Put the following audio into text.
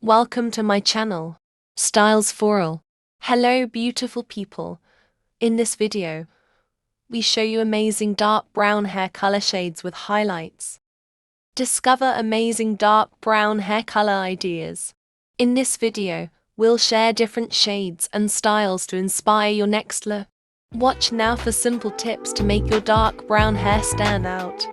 Welcome to my channel, Styles for All. Hello beautiful people. In this video, we show you amazing dark brown hair color shades with highlights. Discover amazing dark brown hair color ideas. In this video, we'll share different shades and styles to inspire your next look. Watch now for simple tips to make your dark brown hair stand out.